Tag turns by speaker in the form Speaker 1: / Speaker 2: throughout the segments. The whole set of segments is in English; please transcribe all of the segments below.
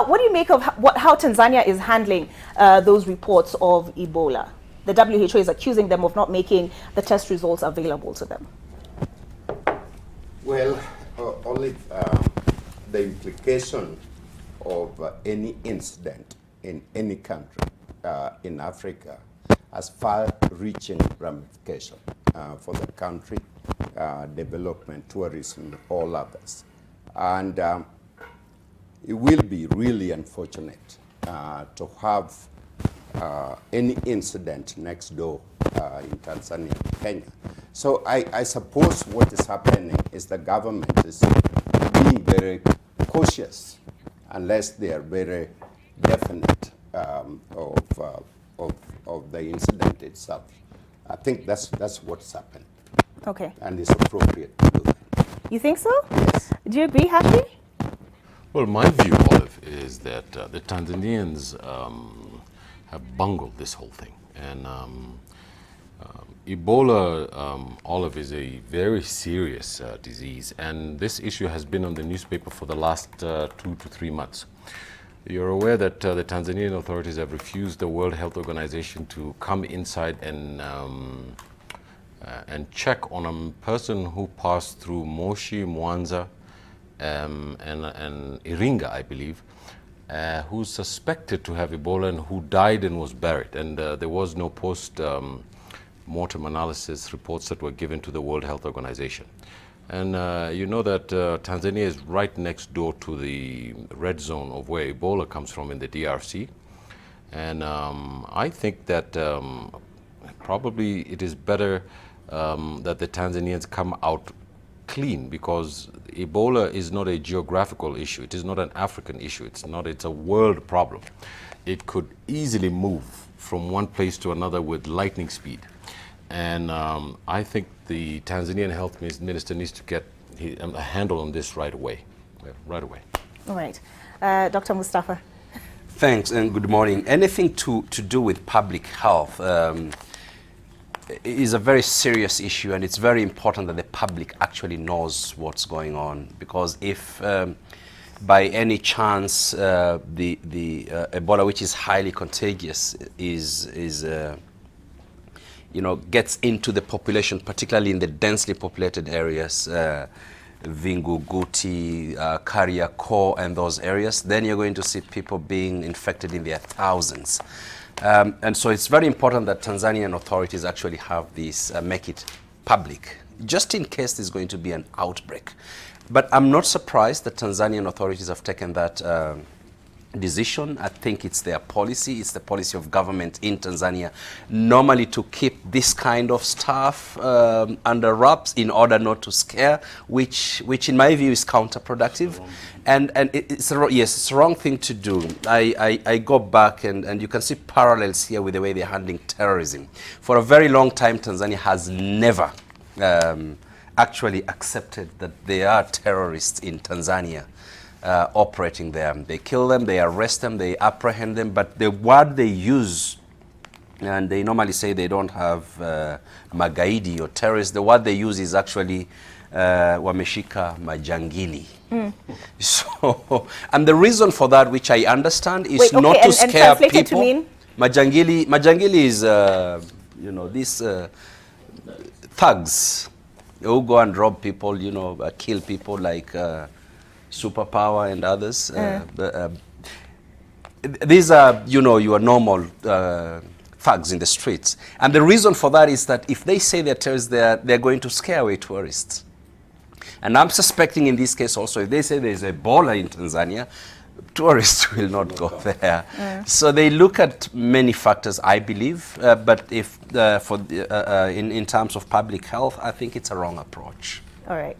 Speaker 1: what do you make of how Tanzania is handling those reports of Ebola? The WHO is accusing them of not making the test results available to them.
Speaker 2: Well, only the implication of any incident in any country in Africa has far-reaching ramifications for the country, development, tourism, all others. And it will be really unfortunate to have any incident next door in Tanzania, Kenya. So I suppose what is happening is the government is being very cautious unless they are very definite of the incident itself. I think that's what's happened.
Speaker 1: Okay.
Speaker 2: And it's appropriate to do that.
Speaker 1: You think so?
Speaker 2: Yes.
Speaker 1: Do you agree, Hashi?
Speaker 3: Well, my view, Olive, is that the Tanzanians have bungled this whole thing. And Ebola, Olive, is a very serious disease. And this issue has been on the newspaper for the last 2 to 3 months. You're aware that the Tanzanian authorities have refused the World Health Organization to come inside and check on a person who passed through Moshi, Mwanza, and Iringa, I believe, who's suspected to have Ebola and who died and was buried. And there was no post-mortem analysis reports that were given to the World Health Organization. And you know that Tanzania is right next door to the red zone of where Ebola comes from in the DRC. And I think that probably it is better that the Tanzanians come out clean, because Ebola is not a geographical issue. It is not an African issue. It's a world problem. It could easily move from one place to another with lightning speed. And I think the Tanzanian health minister needs to get a handle on this right away. Right away.
Speaker 1: All right. Dr. Mustafa.
Speaker 4: Thanks and good morning. Anything to do with public health is a very serious issue, and it's very important that the public actually knows what's going on, because if by any chance the Ebola, which is highly contagious, gets into the population, particularly in the densely populated areas, Vingunguti, Kariakoo, and those areas, then you're going to see people being infected in their thousands. And so it's very important that Tanzanian authorities actually have this, make it public, just in case there's going to be an outbreak. But I'm not surprised that Tanzanian authorities have taken that decision. I think it's their policy. It's the policy of government in Tanzania normally to keep this kind of stuff under wraps in order not to scare, which in my view is counterproductive. And it's a wrong thing to do. I go back and you can see parallels here with the way they're handling terrorism. For a very long time, Tanzania has never actually accepted that there are terrorists in Tanzania operating there. They kill them, they arrest them, they apprehend them, but the word they use, and they normally say they don't have magaidi or terrorists, the word they use is actually wameshika majangili. So, and the reason for that, which I understand, is not to scare people. To mean? Majangili is, these thugs who go and rob people, kill people like Superpower and others. These are, your normal thugs in the streets. And the reason for that is that if they say they're terrorists, they're going to scare away tourists. And I'm suspecting in this case also, if they say there's Ebola in Tanzania, tourists will not go there. So they look at many factors, I believe, but if in terms of public health, I think it's a wrong approach.
Speaker 1: All right.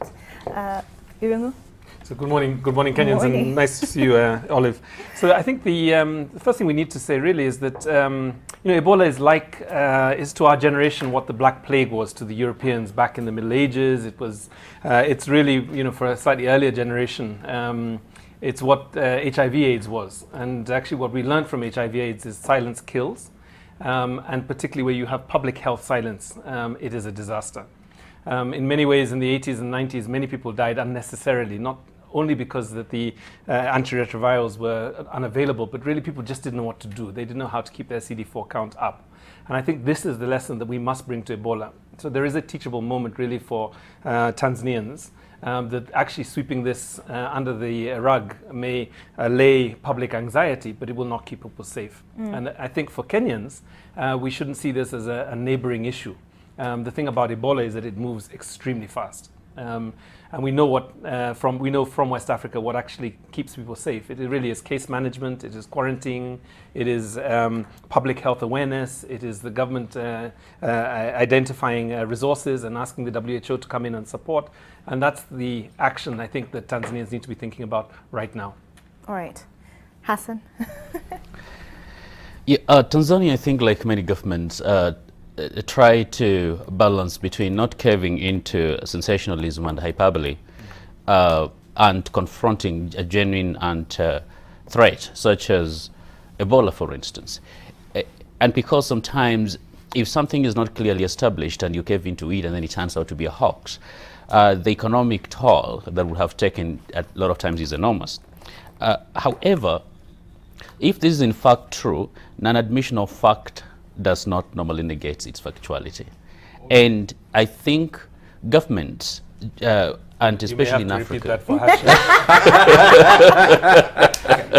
Speaker 1: Irungu?
Speaker 5: So good morning, Kenyans, and nice to see you, Olive. So I think the first thing we need to say really is that Ebola is to our generation what the Black Plague was to the Europeans back in the Middle Ages. It's really for a slightly earlier generation. It's what HIV/AIDS was, and actually what we learned from HIV/AIDS is silence kills, and particularly where you have public health silence, it is a disaster. In many ways, in the 80s and 90s, many people died unnecessarily, not only because that the antiretrovirals were unavailable, but really people just didn't know what to do. They didn't know how to keep their CD4 count up. And I think this is the lesson that we must bring to Ebola. So there is a teachable moment really for Tanzanians, that actually sweeping this under the rug may allay public anxiety, but it will not keep people safe. And I think for Kenyans, we shouldn't see this as a neighboring issue. The thing about Ebola is that it moves extremely fast. And we know from West Africa what actually keeps people safe. It really is case management, it is quarantining, it is public health awareness, it is the government identifying resources and asking the WHO to come in and support. And that's the action I think that Tanzanians need to be thinking about right now.
Speaker 1: All right. Hassan?
Speaker 6: Yeah, Tanzania, I think, like many governments, try to balance between not caving into sensationalism and hyperbole and confronting a genuine threat, such as Ebola, for instance. And because sometimes if something is not clearly established and you cave into it and then it turns out to be a hoax, the economic toll that would have taken a lot of times is enormous. However, if this is in fact true, non-admission of fact does not normally negate its factuality. And I think governments, and especially in Africa...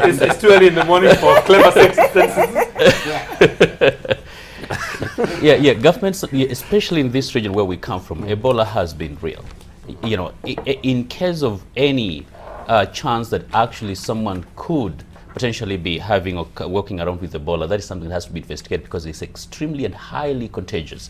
Speaker 5: It's too early in the morning for clever sentences.
Speaker 6: Yeah, governments, especially in this region where we come from, Ebola has been real. You know, in case of any chance that actually someone could potentially be having or walking around with Ebola, that is something that has to be investigated because it's extremely and highly contagious.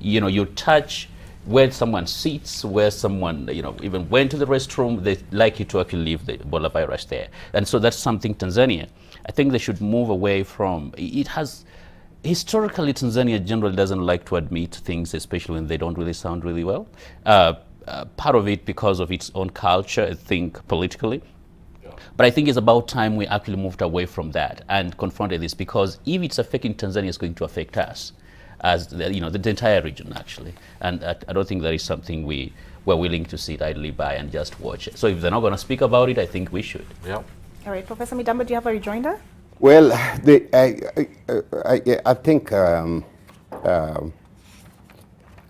Speaker 6: You know, you touch where someone sits, where someone, you know, even went to the restroom, they like you to actually leave the Ebola virus there. And so that's something Tanzania, I think they should move away from. It has, historically, Tanzania generally doesn't like to admit things, especially when they don't really sound really well. Part of it because of its own culture, I think, politically. But I think it's about time we actually moved away from that and confronted this, because if it's affecting Tanzania, it's going to affect us as the entire region, actually. And I don't think that is something we're willing to sit idly by and just watch it. So if they're not going to speak about it, I think we should.
Speaker 3: Yeah.
Speaker 1: All right, Professor Midamba, do you have a rejoinder?
Speaker 2: Well, I think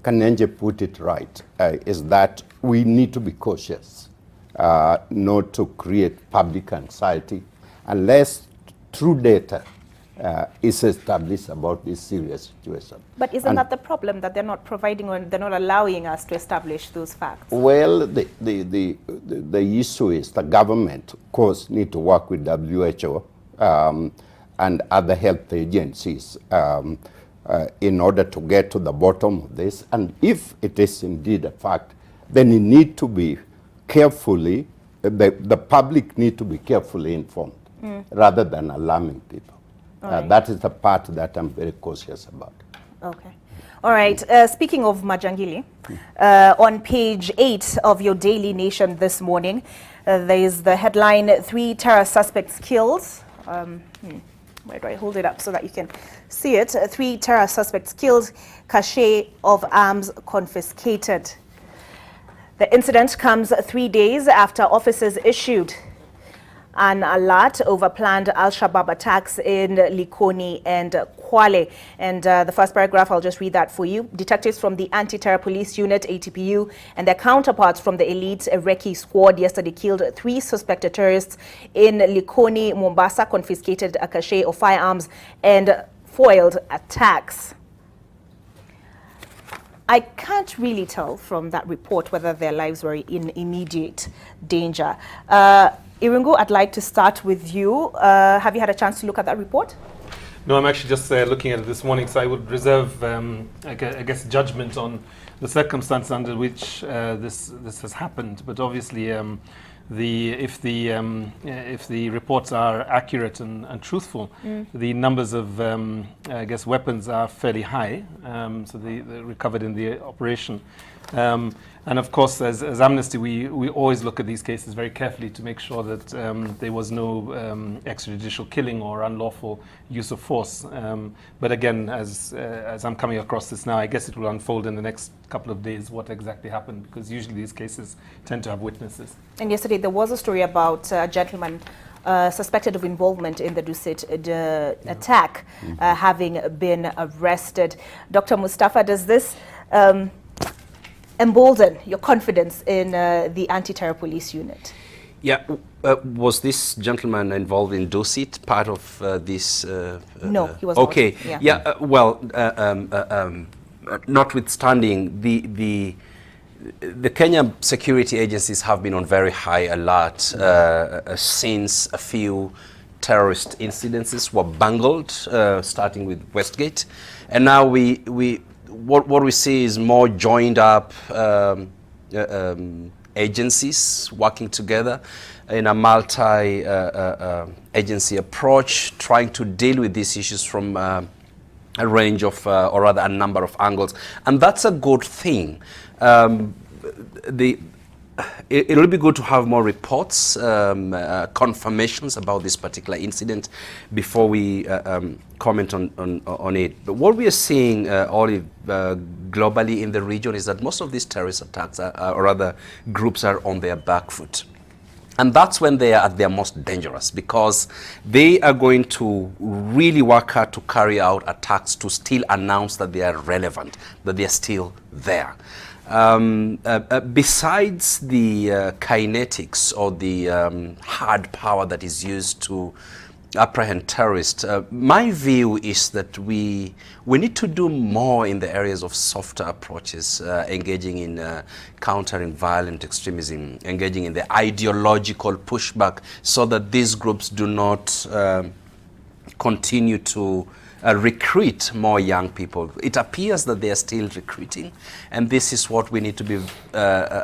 Speaker 2: Kanenje put it right, is that we need to be cautious. Not to create public anxiety unless true data is established about this serious situation.
Speaker 1: But isn't that the problem, that they're not providing or they're not allowing us to establish those facts?
Speaker 2: Well, the issue is the government, of course, need to work with WHO and other health agencies in order to get to the bottom of this. And if it is indeed a fact, then it need to be carefully, the public need to be carefully informed rather than alarming people. Right. That is the part that I'm very cautious about.
Speaker 1: Okay. All right. Speaking of Majangili, on page 8 of your Daily Nation this morning, there is the headline, 3 terror suspects killed. Where do I hold it up so that you can see it? 3 terror suspects killed, cache of arms confiscated. The incident comes 3 days after officers issued an alert over planned Al-Shabaab attacks in Likoni and Kwale. And the first paragraph, I'll just read that for you. Detectives from the Anti-Terror Police Unit, ATPU, and their counterparts from the elite Reki squad yesterday killed 3 suspected terrorists in Likoni, Mombasa, confiscated a cache of firearms, and foiled attacks. I can't really tell from that report whether their lives were in immediate danger. Irungu, I'd like to start with you. Have you had a chance to look at that report?
Speaker 5: No, I'm actually just looking at it this morning, so I would reserve, I guess, judgment on the circumstances under which this has happened. But obviously, if the reports are accurate and truthful, the numbers of I guess weapons are fairly high. So they recovered in the operation. And of course, as Amnesty, we always look at these cases very carefully to make sure that there was no extrajudicial killing or unlawful use of force. But again, as I'm coming across this now, I guess it will unfold in the next couple of days what exactly happened, because usually these cases tend to have witnesses.
Speaker 1: And yesterday there was a story about a gentleman suspected of involvement in the Dusit attack, having been arrested. Dr. Mustafa, does this embolden your confidence in the anti-terror police unit?
Speaker 4: Yeah, was this gentleman involved in Dusit, part of this?
Speaker 1: No, he was
Speaker 4: okay.
Speaker 1: not.
Speaker 4: Yeah, notwithstanding, the Kenya security agencies have been on very high alert since a few terrorist incidences were bungled, starting with Westgate, and now what we see is more joined up agencies working together in a multi-agency approach, trying to deal with these issues from a range of, or rather a number of angles, and that's a good thing. It'll be good to have more reports, confirmations about this particular incident before we comment on it. But what we are seeing, Olive, globally in the region is that most of these terrorist attacks, or rather groups, are on their back foot. And that's when they are at their most dangerous, because they are going to really work hard to carry out attacks to still announce that they are relevant, that they are still there. Besides the kinetics or the hard power that is used to apprehend terrorists, my view is that we need to do more in the areas of softer approaches, engaging in countering violent extremism, engaging in the ideological pushback, so that these groups do not continue to recruit more young people. It appears that they are still recruiting, and this is what we need to be.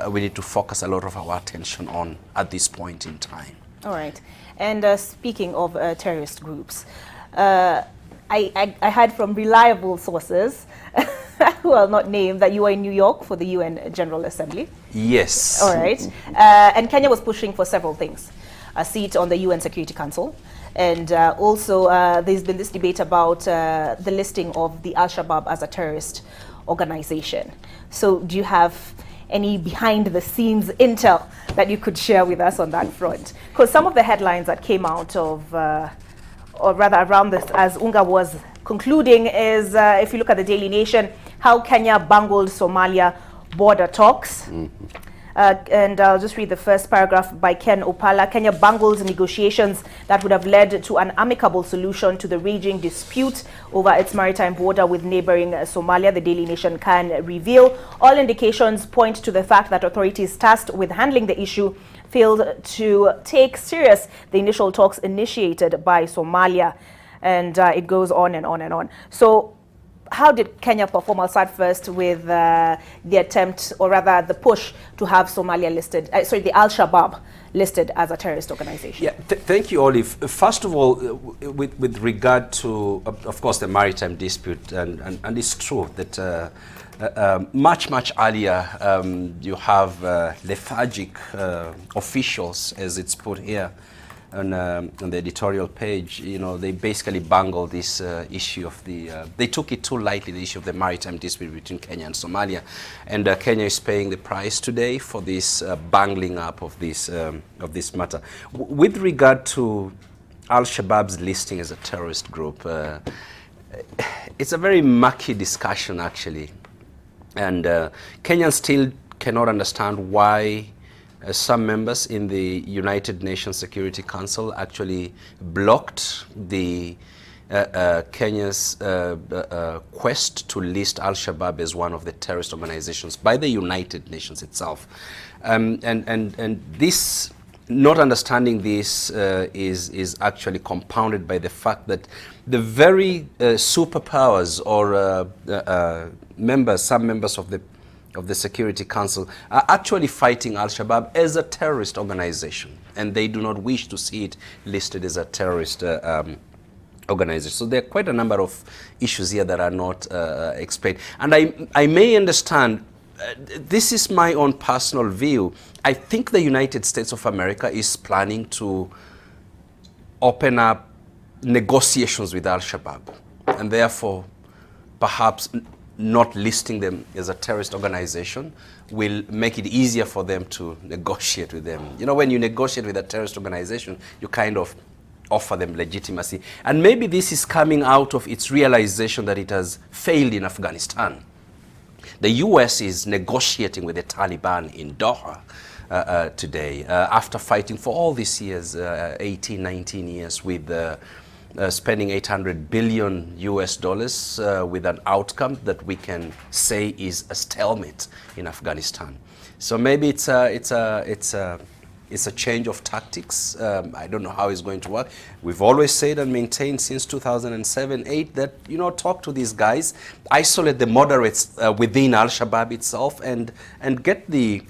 Speaker 4: We need to focus a lot of our attention on at this point in time.
Speaker 1: All right. And speaking of terrorist groups, I heard from reliable sources, who will not name, that you were in New York for the UN General Assembly.
Speaker 4: Yes.
Speaker 1: All right. And Kenya was pushing for several things: a seat on the UN Security Council. And also, there's been this debate about the listing of the Al-Shabaab as a terrorist organization. So do you have any behind-the-scenes intel that you could share with us on that front? Because some of the headlines that came out of, or rather around this, as Unga was concluding, is, if you look at the Daily Nation, how Kenya bungled Somalia border talks. And I'll just read the first paragraph by Ken Opala. Kenya bungles negotiations that would have led to an amicable solution to the raging dispute over its maritime border with neighboring Somalia, the Daily Nation can reveal. All indications point to the fact that authorities tasked with handling the issue failed to take serious the initial talks initiated by Somalia. And it goes on and on and on. So how did Kenya perform? I'll start first with the attempt, or rather the push, to have Somalia listed, the Al-Shabaab listed as a terrorist organization.
Speaker 4: Yeah, thank you, Olive. First of all, with regard to, of course, the maritime dispute, and it's true that much earlier you have lethargic officials, as it's put here on the editorial page. You know, they basically bungled this issue of the, they took it too lightly, the issue of the maritime dispute between Kenya and Somalia. And Kenya is paying the price today for this bungling up of this matter. With regard to Al-Shabaab's listing as a terrorist group, it's a very murky discussion, actually. And Kenyans still cannot understand why some members in the United Nations Security Council actually blocked the Kenya's quest to list Al-Shabaab as one of the terrorist organizations by the United Nations itself. And this, not understanding this is actually compounded by the fact that the very superpowers, or some members of the Security Council, are actually fighting Al-Shabaab as a terrorist organization, and they do not wish to see it listed as a terrorist organization. So there are quite a number of issues here that are not explained. And I may understand this is my own personal view. I think the United States of America is planning to open up negotiations with Al-Shabaab, and therefore perhaps not listing them as a terrorist organization will make it easier for them to negotiate with them. You know, when you negotiate with a terrorist organization, you kind of offer them legitimacy. And maybe this is coming out of its realization that it has failed in Afghanistan. The US is negotiating with the Taliban in Doha today after fighting for all these years, 18, 19 years, with spending $800 billion US dollars with an outcome that we can say is a stalemate in Afghanistan. So maybe it's a change of tactics. I don't know how it's going to work. We've always said and maintained since 2007-8 that, you know, talk to these guys, isolate the moderates within Al-Shabaab itself, and get the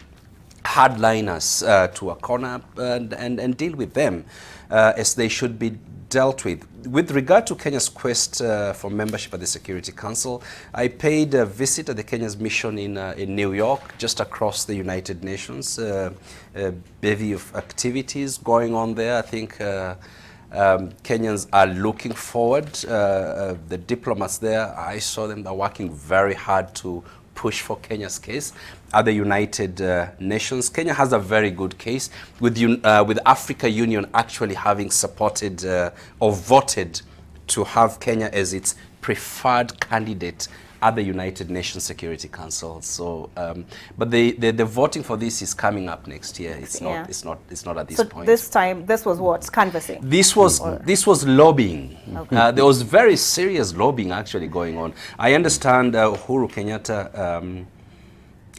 Speaker 4: hardliners to a corner and deal with them as they should be dealt with. With regard to Kenya's quest for membership at the Security Council, I paid a visit at the Kenya's mission in New York, just across the United Nations. A bevy of activities going on there. I think Kenyans are looking forward. The diplomats there, I saw them, they're working very hard to push for Kenya's case at the United Nations. Kenya has a very good case, with Africa Union actually having supported or voted to have Kenya as its preferred candidate at the United Nations Security Council. So, but the voting for this is coming up next year. It's not. It's not at this point.
Speaker 1: So this time, this was what, canvassing?
Speaker 4: This was lobbying.
Speaker 1: Okay.
Speaker 4: There was very serious lobbying actually going on. I understand Uhuru Kenyatta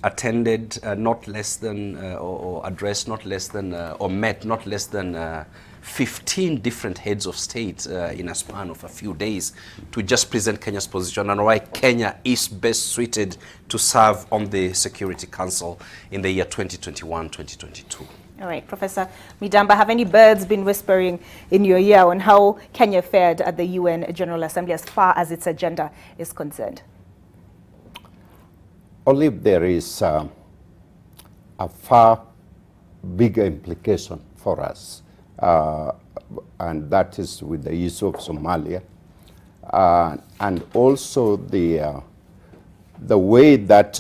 Speaker 4: attended not less than or addressed not less than or met not less than 15 different heads of state in a span of a few days to just present Kenya's position and why Kenya is best suited to serve on the Security Council in the year 2021-2022.
Speaker 1: All right, Professor Midamba, have any birds been whispering in your ear on how Kenya fared at the UN General Assembly as far as its agenda is concerned?
Speaker 2: Olive, there is a far bigger implication for us, and that is with the issue of Somalia, and also the way that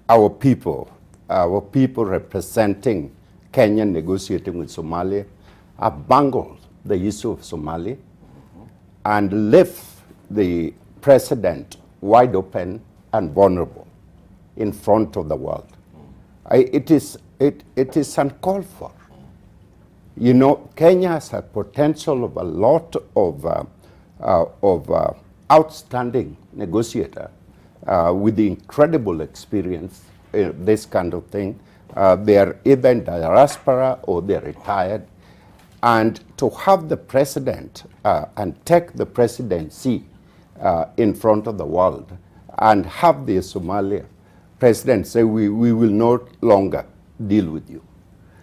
Speaker 2: our people representing Kenya negotiating with Somalia have bungled the issue of Somalia and left the president wide open and vulnerable in front of the world. It is uncalled for. You know, Kenya has a potential of a lot of outstanding negotiator with incredible experience in this kind of thing. They are either in diaspora or they're retired. And to have the president and take the presidency in front of the world and have the Somalia president say, we will no longer deal with you.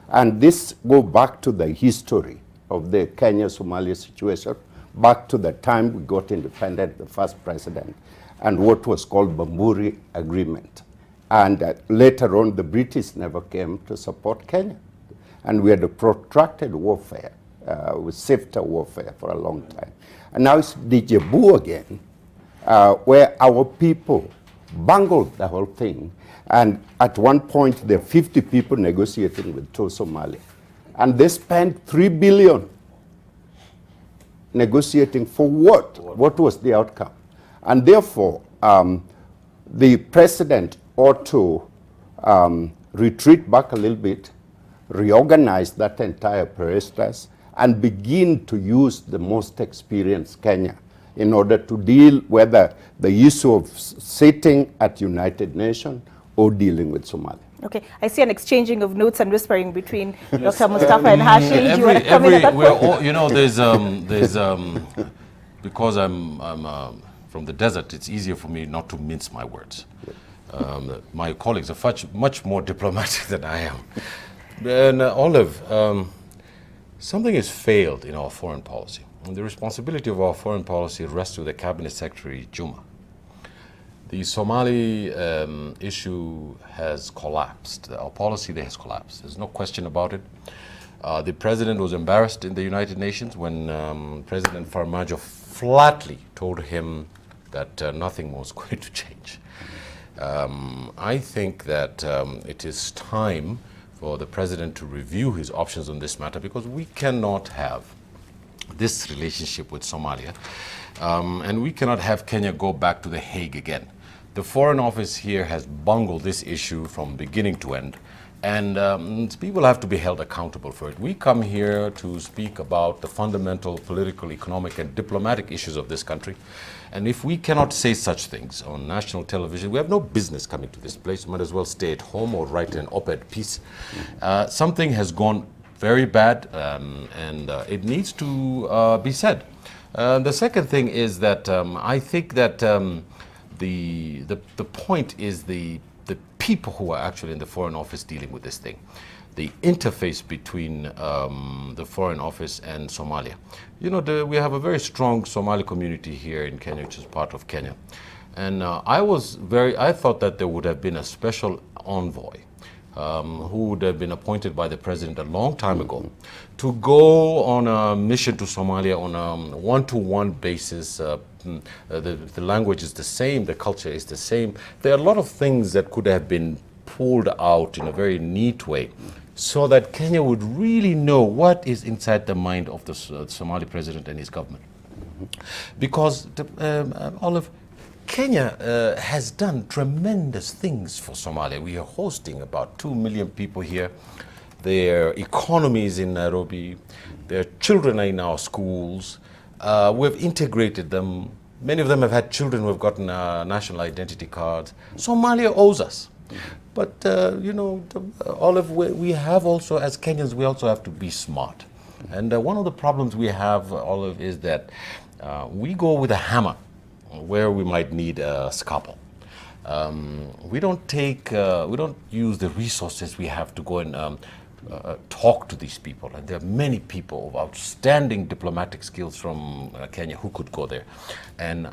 Speaker 2: And this goes back to the history of the Kenya-Somalia situation, back to the time we got independent, the first president, and what was called Bamburi Agreement. And later on, the British never came to support Kenya. And we had a protracted warfare, with SIFTA warfare for a long time. And now it's deja vu again, where our people bungled the whole thing. And at one point, there are 50 people negotiating with Somalia. And they spent $3 billion negotiating for what? What was the outcome? And therefore, the president ought to retreat back a little bit, reorganize that entire apparatus, and begin to use the most experienced Kenya in order to deal whether the issue of sitting at United Nations or dealing with Somalia.
Speaker 1: Okay, I see an exchanging of notes and whispering between Dr. Mustafa and Hashim. Do you want to come in at that point?
Speaker 3: You know, there's because I'm from the desert, it's easier for me not to mince my words. My colleagues are much more diplomatic than I am. And Olive, something has failed in our foreign policy. And the responsibility of our foreign policy rests with the Cabinet Secretary, Juma. The Somali issue has collapsed. Our policy there has collapsed. There's no question about it. The president was embarrassed in the United Nations when President Farmajo flatly told him that nothing was going to change. I think that it is time for the president to review his options on this matter, because we cannot have this relationship with Somalia, and we cannot have Kenya go back to The Hague again. The Foreign Office here has bungled this issue from beginning to end, and people have to be held accountable for it. We come here to speak about the fundamental political, economic, and diplomatic issues of this country. And if we cannot say such things on national television, we have no business coming to this place. We might as well stay at home or write an op-ed piece. Something has gone very bad, and it needs to be said. The second thing is that I think that the point is the people who are actually in the Foreign Office dealing with this thing. The interface between the Foreign Office and Somalia. You know, we have a very strong Somali community here in Kenya, which is part of Kenya. And I thought that there would have been a special envoy who would have been appointed by the president a long time ago to go on a mission to Somalia on a one-to-one basis. The language is the same, the culture is the same. There are a lot of things that could have been pulled out in a very neat way, so that Kenya would really know what is inside the mind of the Somali president and his government. Because, Olive, Kenya has done tremendous things for Somalia. We are hosting about 2 million people here. Their economy is in Nairobi. Their children are in our schools. We've integrated them. Many of them have had children who have gotten national identity cards. Somalia owes us. But, you know, Olive, we have also, as Kenyans, we also have to be smart. And one of the problems we have, Olive, is that we go with a hammer where we might need a scalpel. We don't use the resources we have to go and talk to these people. And there are many people of outstanding diplomatic skills from Kenya who could go there. And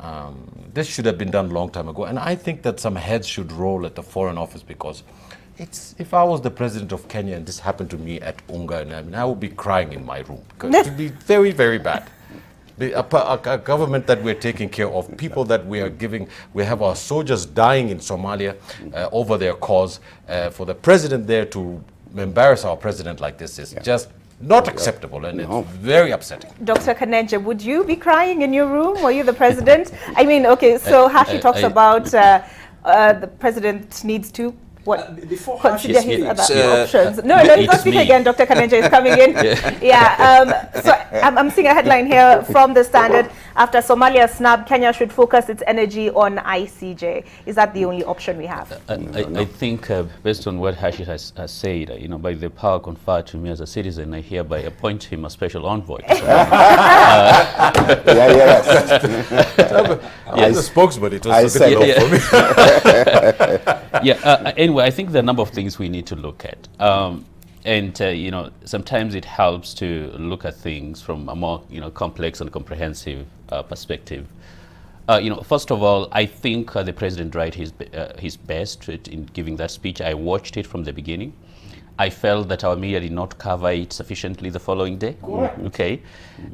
Speaker 3: this should have been done a long time ago. And I think that some heads should roll at the Foreign Office, because if I was the president of Kenya and this happened to me at Unga, I would be crying in my room, because it would be very, very bad. A government that we're taking care of, people that we are giving, we have our soldiers dying in Somalia over their cause. For the president there to embarrass our president like this is just not acceptable, and it's very upsetting.
Speaker 1: Dr. Kanenje, would you be crying in your room? Were you the president? I mean, okay, so Hashi talks about the president needs to
Speaker 7: before
Speaker 1: consider
Speaker 7: Hashi
Speaker 1: his other
Speaker 7: speaks,
Speaker 1: options. No, let's not speak again. Dr. Kanenje is coming in. So I'm seeing a headline here from the Standard. After Somalia snub, Kenya should focus its energy on ICJ. Is that the only option we have?
Speaker 6: I think, based on what Hashi has said, you know, by the power conferred to me as a citizen, I hereby appoint him a special envoy.
Speaker 3: As a spokesman, it was a bit low for me.
Speaker 6: Anyway, I think there are a number of things we need to look at. You know, sometimes it helps to look at things from a more, you know, complex and comprehensive perspective. You know, first of all, I think the president tried his best in giving that speech. I watched it from the beginning. I felt that our media did not cover it sufficiently the following day. Okay,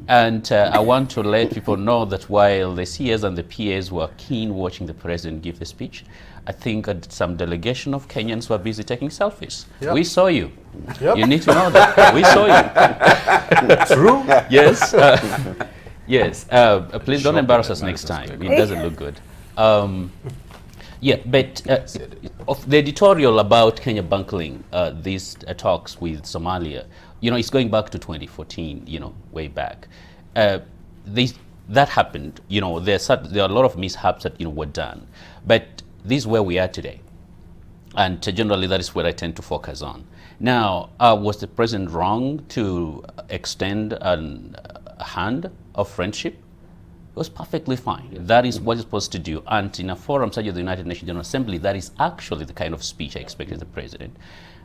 Speaker 6: and I want to let people know that while the CS and the PAs were keen watching the president give the speech, I think some delegation of Kenyans were busy taking selfies. Yep. We saw you. Yep. You need to know that. We saw you. True. Yes. Yes. Please don't embarrass us next time. It doesn't look good. But of the editorial about Kenya bunkering these talks with Somalia, you know, it's going back to 2014, you know, way back. That happened, you know, there are a lot of mishaps that, you know, were done. But this is where we are today. And generally, that is where I tend to focus on. Now, was the president wrong to extend a hand of friendship It was perfectly fine. That is what it's supposed to do. And in a forum such as the United Nations General Assembly, that is actually the kind of speech I expected the president.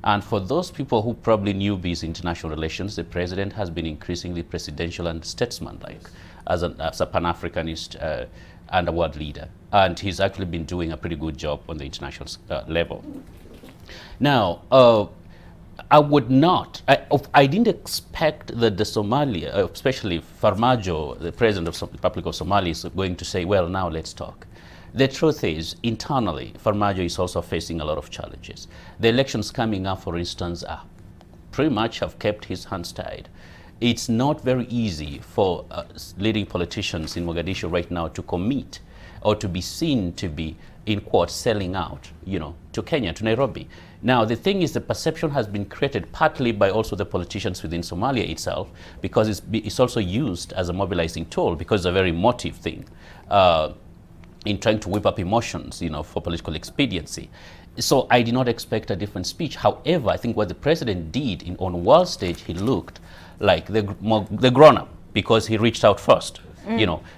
Speaker 6: And for those people who probably knew these international relations, the president has been increasingly presidential and statesman-like as a Pan-Africanist and a world leader. And he's actually been doing a pretty good job on the international level. Now, I didn't expect that the Somalia, especially Farmajo, the president of the Republic of Somalia, is going to say, well, now let's talk. The truth is, internally, Farmajo is also facing a lot of challenges. The elections coming up, for instance, pretty much have kept his hands tied. It's not very easy for leading politicians in Mogadishu right now to commit or to be seen to be, in quotes, selling out, to Kenya, to Nairobi. Now, the thing is, the perception has been created partly by also the politicians within Somalia itself, because it's also used as a mobilizing tool, because it's a very emotive thing in trying to whip up emotions, for political expediency. So I did not expect a different speech. However, I think what the president did on world stage, he looked like the grown-up, because he reached out first,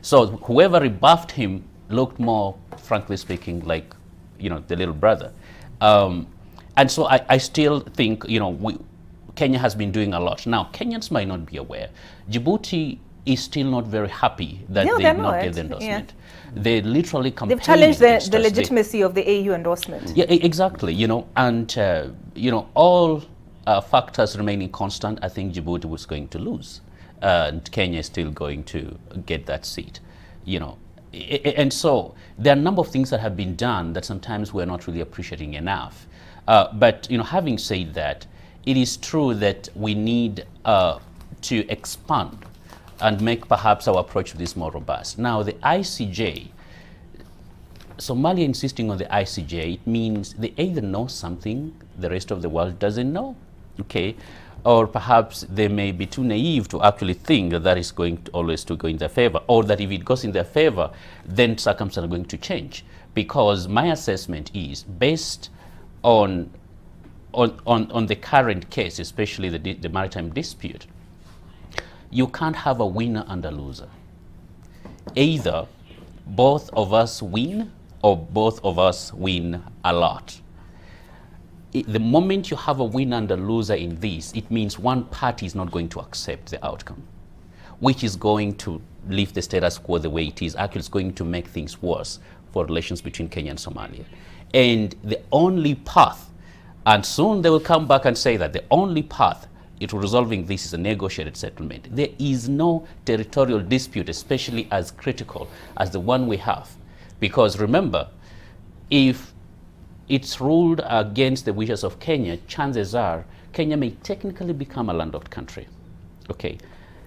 Speaker 6: So whoever rebuffed him looked more, frankly speaking, like, the little brother. And so I still think, Kenya has been doing a lot. Now, Kenyans might not be aware. Djibouti is still not very happy that they did not get the endorsement. Yeah. They literally campaigned.
Speaker 1: They've challenged the legitimacy of the AU endorsement.
Speaker 6: Yeah, exactly. And all factors remaining constant, I think Djibouti was going to lose, and Kenya is still going to get that seat. And so there are a number of things that have been done that sometimes we're not really appreciating enough. But having said that, it is true that we need to expand and make perhaps our approach to this more robust. Now, the ICJ, Somalia insisting on the ICJ, it means they either know something the rest of the world doesn't know, okay? Or perhaps they may be too naive to actually think that is going to always to go in their favor, or that if it goes in their favor, then circumstances are going to change. Because my assessment is, based on the current case, especially the maritime dispute, you can't have a winner and a loser. Either both of us win, or both of us win a lot. The moment you have a winner and a loser in this, it means one party is not going to accept the outcome, which is going to leave the status quo the way it is. Actually, it's going to make things worse for relations between Kenya and Somalia. And the only path, and soon they will come back and say that the only path to resolving this is a negotiated settlement. There is no territorial dispute, especially as critical as the one we have. Because remember, if it's ruled against the wishes of Kenya, chances are Kenya may technically become a landlocked country. Okay,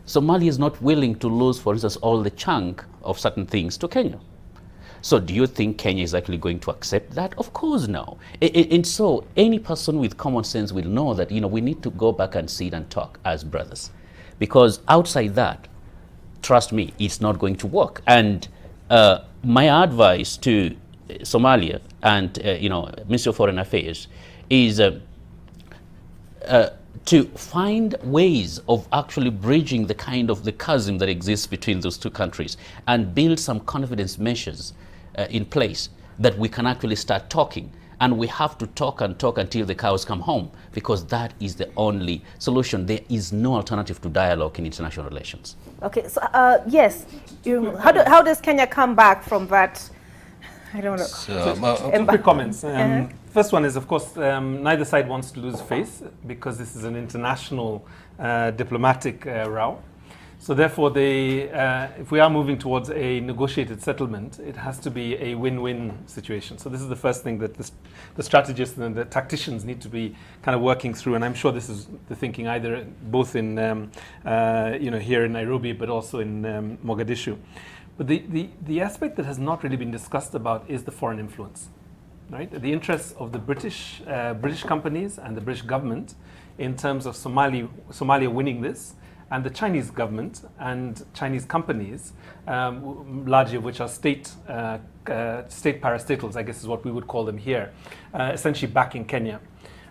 Speaker 6: Somalia is not willing to lose, for instance, all the chunk of certain things to Kenya. So do you think Kenya is actually going to accept that? Of course no. And so any person with common sense will know that we need to go back and sit and talk as brothers. Because outside that, trust me, it's not going to work. And my advice to Somalia and Ministry of Foreign Affairs is to find ways of actually bridging the kind of the chasm that exists between those two countries, and build some confidence measures in place that we can actually start talking. And we have to talk and talk until the cows come home, because that is the only solution. There is no alternative to dialogue in international relations.
Speaker 1: Okay, so yes, how does Kenya come back from that? I don't know.
Speaker 5: So, quick comments. First one is, of course, neither side wants to lose face, because this is an international diplomatic row. So therefore, if we are moving towards a negotiated settlement, it has to be a win-win situation. So this is the first thing that the strategists and the tacticians need to be kind of working through. And I'm sure this is the thinking either both in here in Nairobi, but also in Mogadishu. But the aspect that has not really been discussed about is the foreign influence, right? The interests of the British companies and the British government in terms of Somalia winning this, and the Chinese government and Chinese companies, largely of which are state parastatals, I guess is what we would call them here, essentially back in Kenya.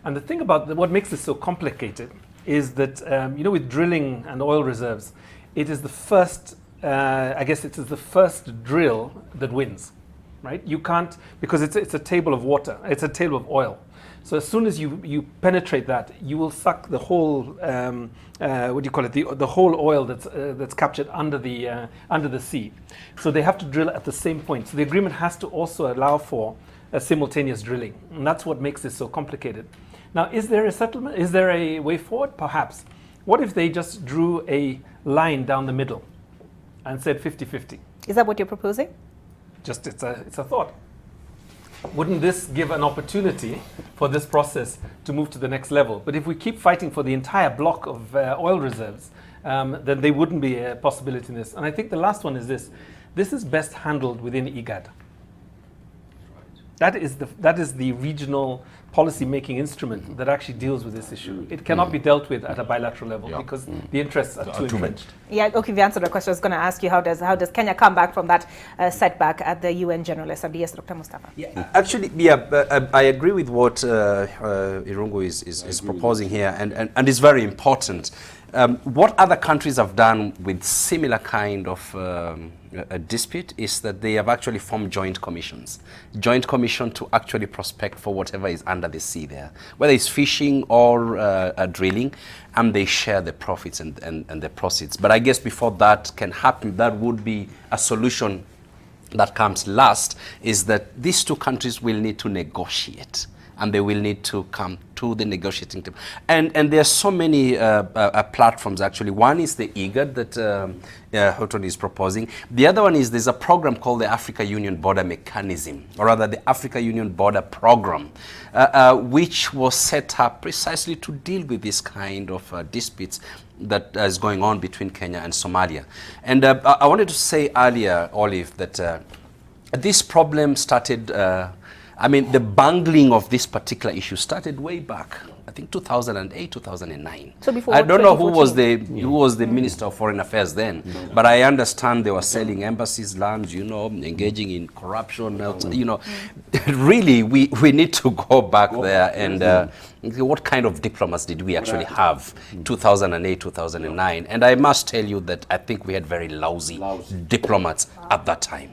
Speaker 5: And the thing about what makes this so complicated is that, with drilling and oil reserves, it is the first I guess it is the first drill that wins, right? You can't, because it's a table of water, it's a table of oil. So as soon as you penetrate that, you will suck the whole, what do you call it, the whole oil that's captured under the sea. So they have to drill at the same point. So the agreement has to also allow for a simultaneous drilling, and that's what makes this so complicated. Now, is there a settlement? Is there a way forward? Perhaps. What if they just drew a line down the middle and said 50-50?
Speaker 1: Is that what you're proposing?
Speaker 5: Just it's a thought. Wouldn't this give an opportunity for this process to move to the next level? But if we keep fighting for the entire block of oil reserves, then there wouldn't be a possibility in this. And I think the last one is this. This is best handled within IGAD. That is the regional policy-making instrument that actually deals with this issue. It cannot be dealt with at a bilateral level because the interests are too entrenched.
Speaker 1: Yeah, okay, we answered the question. I was going to ask you, how does Kenya come back from that setback at the UN General Assembly? Yes, Dr. Mustafa.
Speaker 4: Yeah, actually, I agree with what Irungu is proposing here, and it's very important. What other countries have done with similar kind of a dispute is that they have actually formed joint commissions. Joint commission to actually prospect for whatever is under the sea there, whether it's fishing or drilling, and they share the profits and the proceeds. But I guess before that can happen, that would be a solution that comes last, is that these two countries will need to negotiate. And they will need to come to the negotiating table. And there are so many platforms, actually. One is the IGAD that Houghton is proposing. The other one is there's a program called the Africa Union Border Mechanism, or rather the Africa Union Border Program, which was set up precisely to deal with this kind of disputes that is going on between Kenya and Somalia. And I wanted to say earlier, Olive, that this problem started the bungling of this particular issue started way back, I think 2008, 2009.
Speaker 1: So before
Speaker 4: I don't know who was the Minister of Foreign Affairs then, but I understand they were selling embassies lands, engaging in corruption. Really, we need to go back there and what kind of diplomats did we actually have 2008, 2009? And I must tell you that I think we had very lousy diplomats at that time.